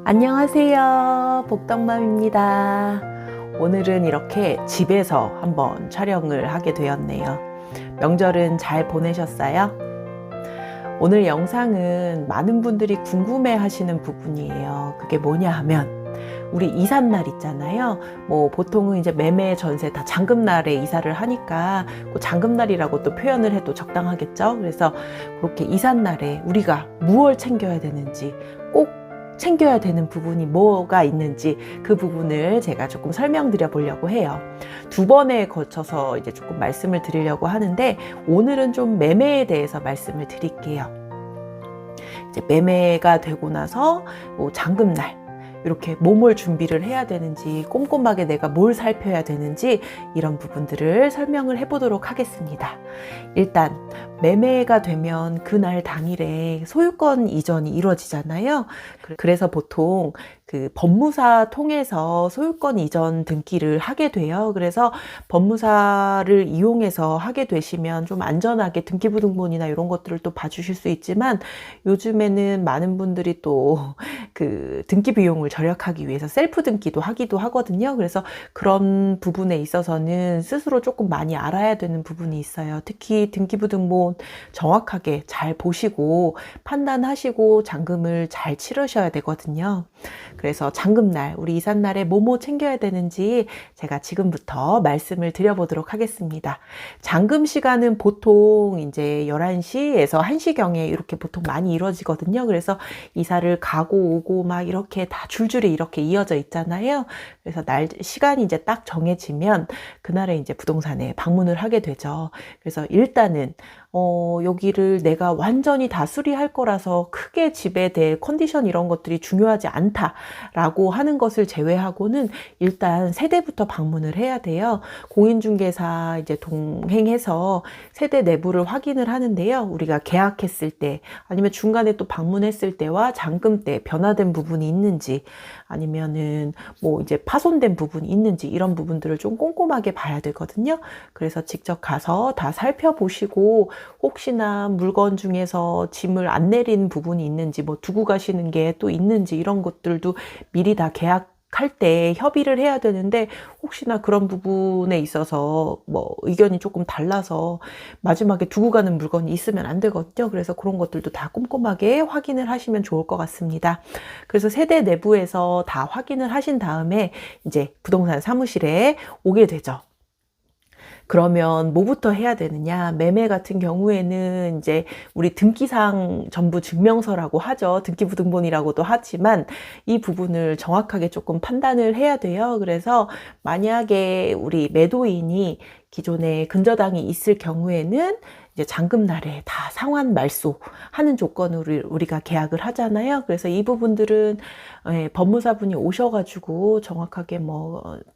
안녕하세요, 복덕맘입니다. 오늘은 이렇게 집에서 한번 촬영을 하게 되었네요. 명절은 잘 보내셨어요? 오늘 영상은 많은 분들이 궁금해 하시는 부분이에요. 그게 뭐냐 하면 우리 이삿날 있잖아요. 보통은 이제 매매 전세 다 잔금날에 이사를 하니까 그 잔금날이라고 또 표현을 해도 적당하겠죠. 그래서 그렇게 이삿날에 우리가 무엇을 챙겨야 되는지, 꼭 챙겨야 되는 부분이 뭐가 있는지 그 부분을 제가 조금 설명드려 보려고 해요. 두 번에 거쳐서 이제 조금 말씀을 드리려고 하는데, 오늘은 좀 매매에 대해서 말씀을 드릴게요. 이제 매매가 되고 나서 잔금날 이렇게 뭘 준비를 해야 되는지, 꼼꼼하게 내가 뭘 살펴야 되는지, 이런 부분들을 설명을 해보도록 하겠습니다. 일단 매매가 되면 그날 당일에 소유권 이전이 이루어지잖아요. 그래서 보통 그 법무사 통해서 소유권 이전 등기를 하게 돼요. 그래서 법무사를 이용해서 하게 되시면 좀 안전하게 등기부등본이나 이런 것들을 또 봐주실 수 있지만, 요즘에는 많은 분들이 또 그 등기 비용을 절약하기 위해서 셀프 등기도 하기도 하거든요. 그래서 그런 부분에 있어서는 스스로 조금 많이 알아야 되는 부분이 있어요. 특히 등기부등본 정확하게 잘 보시고 판단하시고 잔금을 잘 치르셔야 되거든요. 그래서 잔금날, 우리 이삿날에 뭐뭐 챙겨야 되는지 제가 지금부터 말씀을 드려보도록 하겠습니다. 잔금 시간은 보통 이제 11시에서 1시경에 이렇게 보통 많이 이루어지거든요. 그래서 이사를 가고 오고 막 이렇게 다 줄줄이 이렇게 이어져 있잖아요. 그래서 시간이 이제 딱 정해지면 그날에 이제 부동산에 방문을 하게 되죠. 그래서 일단은 여기를 내가 완전히 다 수리할 거라서 크게 집에 대해 컨디션 이런 것들이 중요하지 않다라고 하는 것을 제외하고는 일단 세대부터 방문을 해야 돼요. 공인중개사 이제 동행해서 세대 내부를 확인을 하는데요. 우리가 계약했을 때 아니면 중간에 또 방문했을 때와 잔금 때 변화된 부분이 있는지, 아니면은 이제 파손된 부분이 있는지, 이런 부분들을 좀 꼼꼼하게 봐야 되거든요. 그래서 직접 가서 다 살펴보시고, 혹시나 물건 중에서 짐을 안 내린 부분이 있는지, 두고 가시는 게 또 있는지, 이런 것들도 미리 다 계약할 때 협의를 해야 되는데, 혹시나 그런 부분에 있어서 의견이 조금 달라서 마지막에 두고 가는 물건이 있으면 안 되거든요. 그래서 그런 것들도 다 꼼꼼하게 확인을 하시면 좋을 것 같습니다. 그래서 세대 내부에서 다 확인을 하신 다음에 이제 부동산 사무실에 오게 되죠. 그러면 뭐부터 해야 되느냐? 매매 같은 경우에는 이제 우리 등기상 전부 증명서라고 하죠. 등기부등본이라고도 하지만 이 부분을 정확하게 조금 판단을 해야 돼요. 그래서 만약에 우리 매도인이 기존에 근저당이 있을 경우에는 이제 잔금날에 다 상환 말소하는 조건으로 우리가 계약을 하잖아요. 그래서 이 부분들은 법무사분이 오셔가지고 정확하게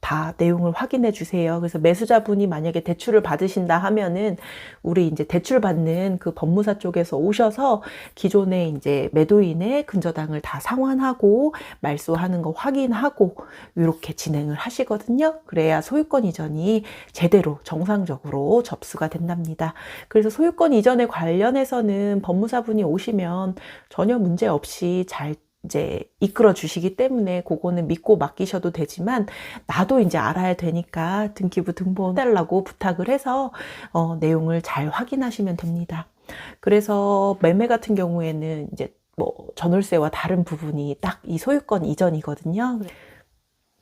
다 내용을 확인해 주세요. 그래서 매수자분이 만약에 대출을 받으신다 하면은 우리 이제 대출 받는 그 법무사 쪽에서 오셔서 기존에 이제 매도인의 근저당을 다 상환하고 말소하는 거 확인하고 이렇게 진행을 하시거든요. 그래야 소유권 이전이 제대로 정상적으로 접수가 된답니다. 그래서 소유권 이전에 관련해서는 법무사분이 오시면 전혀 문제 없이 잘 이제 이끌어 주시기 때문에 그거는 믿고 맡기셔도 되지만, 나도 이제 알아야 되니까 등기부 등본 해달라고 부탁을 해서 내용을 잘 확인하시면 됩니다. 그래서 매매 같은 경우에는 이제 전월세와 다른 부분이 딱 이 소유권 이전이거든요.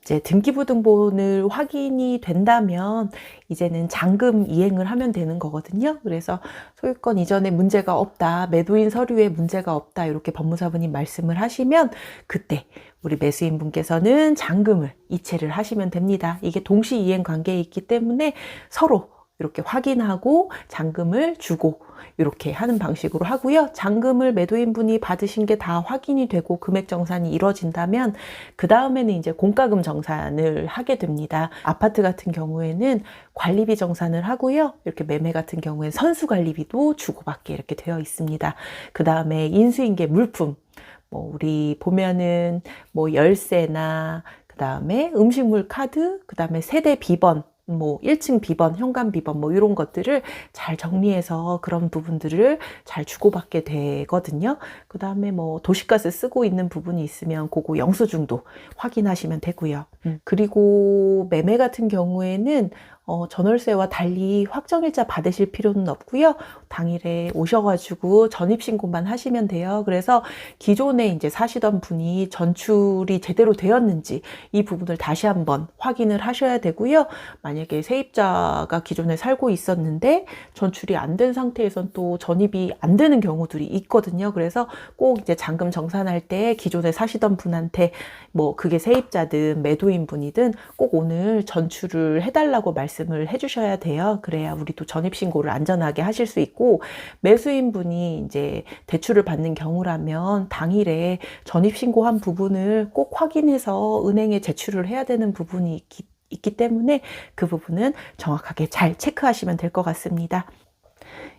이제 등기부등본을 확인이 된다면 이제는 잔금 이행을 하면 되는 거거든요. 그래서 소유권 이전에 문제가 없다, 매도인 서류에 문제가 없다, 이렇게 법무사분이 말씀을 하시면 그때 우리 매수인 분께서는 잔금을 이체를 하시면 됩니다. 이게 동시 이행 관계에 있기 때문에 서로 이렇게 확인하고 잔금을 주고 이렇게 하는 방식으로 하고요. 잔금을 매도인분이 받으신 게 다 확인이 되고 금액 정산이 이루어진다면 그 다음에는 이제 공과금 정산을 하게 됩니다. 아파트 같은 경우에는 관리비 정산을 하고요. 이렇게 매매 같은 경우에는 선수관리비도 주고받게 이렇게 되어 있습니다. 그 다음에 인수인계 물품, 우리 보면은 열쇠나 그 다음에 음식물 카드, 그 다음에 세대 비번, 뭐 1층 비번, 현관 비번 뭐 이런 것들을 잘 정리해서 그런 부분들을 잘 주고받게 되거든요. 그 다음에 뭐 도시가스 쓰고 있는 부분이 있으면 그거 영수증도 확인하시면 되고요. 그리고 매매 같은 경우에는 전월세와 달리 확정일자 받으실 필요는 없고요. 당일에 오셔가지고 전입신고만 하시면 돼요. 그래서 기존에 이제 사시던 분이 전출이 제대로 되었는지 이 부분을 다시 한번 확인을 하셔야 되고요. 만약에 세입자가 기존에 살고 있었는데 전출이 안 된 상태에선 또 전입이 안 되는 경우들이 있거든요. 그래서 꼭 이제 잔금 정산할 때 기존에 사시던 분한테 뭐 그게 세입자든 매도인 분이든 꼭 오늘 전출을 해달라고 말씀을 해주셔야 돼요. 그래야 우리도 전입신고를 안전하게 하실 수 있고, 매수인 분이 이제 대출을 받는 경우라면 당일에 전입신고한 부분을 꼭 확인해서 은행에 제출을 해야 되는 부분이 있기 때문에 그 부분은 정확하게 잘 체크하시면 될 것 같습니다.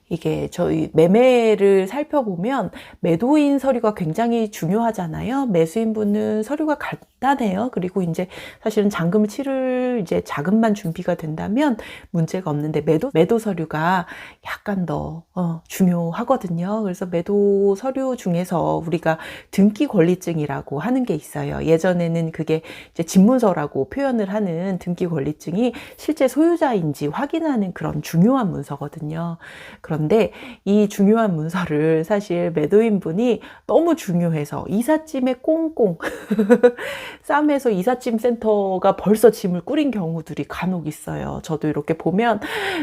이게 저희 매매를 살펴보면 매도인 서류가 굉장히 중요하잖아요. 매수인분은 서류가 간단해요. 그리고 이제 사실은 잔금을 치를 이제 자금만 준비가 된다면 문제가 없는데 매도 서류가 약간 더 중요하거든요. 그래서 매도 서류 중에서 우리가 등기 권리증이라고 하는 게 있어요. 예전에는 그게 이제 집문서라고 표현을 하는 등기 권리증이 실제 소유자인지 확인하는 그런 중요한 문서거든요. 그런데 이 중요한 문서를 사실 매도인 분이 너무 중요해서 이삿짐에 꽁꽁 쌈에서 이삿짐 센터가 벌써 짐을 꾸린 경우들이 간혹 있어요. 저도 이렇게 보면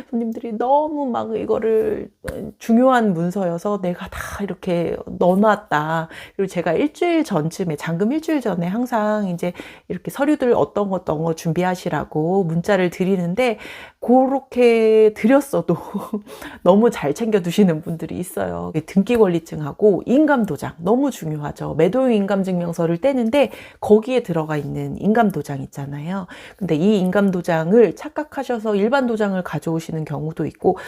손님들이 너무 막 이거를 중요한 문서여서 내가 다 이렇게 넣어놨다. 그리고 제가 일주일 전쯤에 잔금 일주일 전에 항상 이제 이렇게 서류들 어떤 거 준비하시라고 문자를 드리는데 그렇게 드렸어도 너무 잘 챙겨두시는 분들이 있어요. 등기권리증하고 인감도장 너무 중요하죠. 매도인 인감증명서를 떼는데 거기에 들어가 있는 인감도장 있잖아요. 근데 이 인감도장을 착각하셔서 일반 도장을 가져오시는 경우도 있고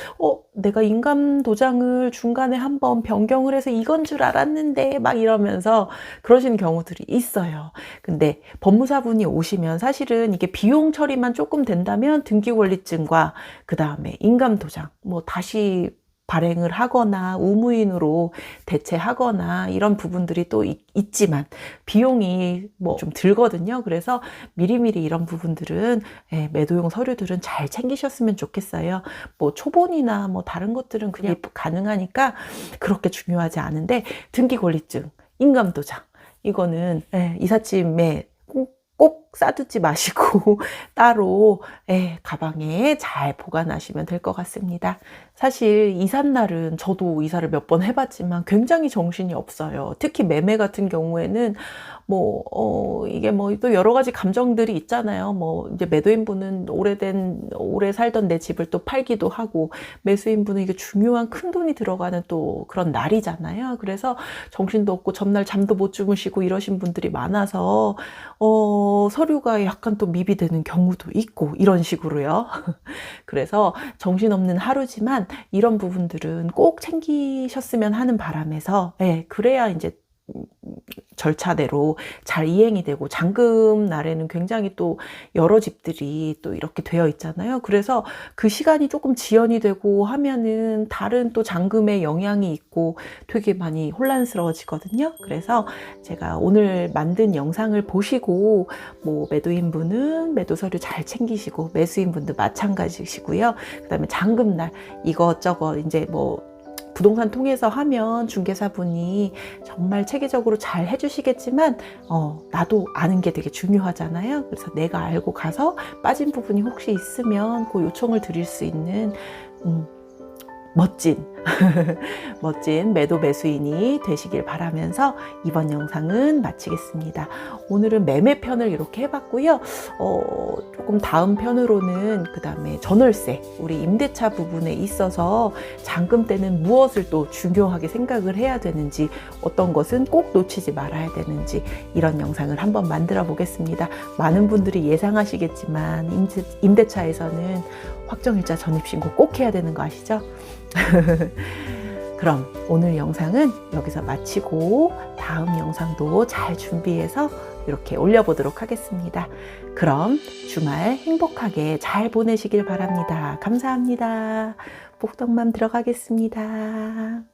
내가 인감도장을 중간에 한번 변경을 해서 이건 줄 알았는데 막 이러면서 그러시는 경우들이 있어요. 근데 법무사분이 오시면 사실은 이게 비용 처리만 조금 된다면 등기권리증과 그 다음에 인감도장 뭐 다시 발행을 하거나 의무인으로 대체하거나 이런 부분들이 또 있지만 비용이 뭐 좀 들거든요. 그래서 미리미리 이런 부분들은 매도용 서류들은 잘 챙기셨으면 좋겠어요. 뭐 초본이나 뭐 다른 것들은 그냥 가능하니까 그렇게 중요하지 않은데 등기권리증, 인감도장 이거는 이삿짐에 꼭 싸두지 마시고 따로 가방에 잘 보관하시면 될 것 같습니다. 사실 이삿날은 저도 이사를 몇 번 해봤지만 굉장히 정신이 없어요. 특히 매매 같은 경우에는 이게 또 여러 가지 감정들이 있잖아요. 이제 매도인분은 오래 살던 내 집을 또 팔기도 하고, 매수인분은 이게 중요한 큰 돈이 들어가는 또 그런 날이잖아요. 그래서 정신도 없고 전날 잠도 못 주무시고 이러신 분들이 많아서, 서류가 약간 또 미비되는 경우도 있고, 이런 식으로요. 그래서 정신없는 하루지만 이런 부분들은 꼭 챙기셨으면 하는 바람에서, 그래야 이제 절차대로 잘 이행이 되고, 잔금 날에는 굉장히 또 여러 집들이 또 이렇게 되어 있잖아요. 그래서 그 시간이 조금 지연이 되고 하면은 다른 또 잔금에 영향이 있고 되게 많이 혼란스러워지거든요. 그래서 제가 오늘 만든 영상을 보시고 매도인분은 매도 서류 잘 챙기시고, 매수인분도 마찬가지시고요. 그 다음에 잔금 날 이것저것 이제 부동산 통해서 하면 중개사분이 정말 체계적으로 잘 해주시겠지만 나도 아는 게 되게 중요하잖아요. 그래서 내가 알고 가서 빠진 부분이 혹시 있으면 그 요청을 드릴 수 있는 멋진 매도 매수인이 되시길 바라면서 이번 영상은 마치겠습니다. 오늘은 매매 편을 이렇게 해봤고요. 조금 다음 편으로는 그 다음에 전월세, 우리 임대차 부분에 있어서 잔금 때는 무엇을 또 중요하게 생각을 해야 되는지, 어떤 것은 꼭 놓치지 말아야 되는지, 이런 영상을 한번 만들어 보겠습니다. 많은 분들이 예상하시겠지만 임대차에서는 확정일자 전입신고 꼭 해야 되는 거 아시죠? 그럼 오늘 영상은 여기서 마치고 다음 영상도 잘 준비해서 이렇게 올려보도록 하겠습니다. 그럼 주말 행복하게 잘 보내시길 바랍니다. 감사합니다. 복덕맘 들어가겠습니다.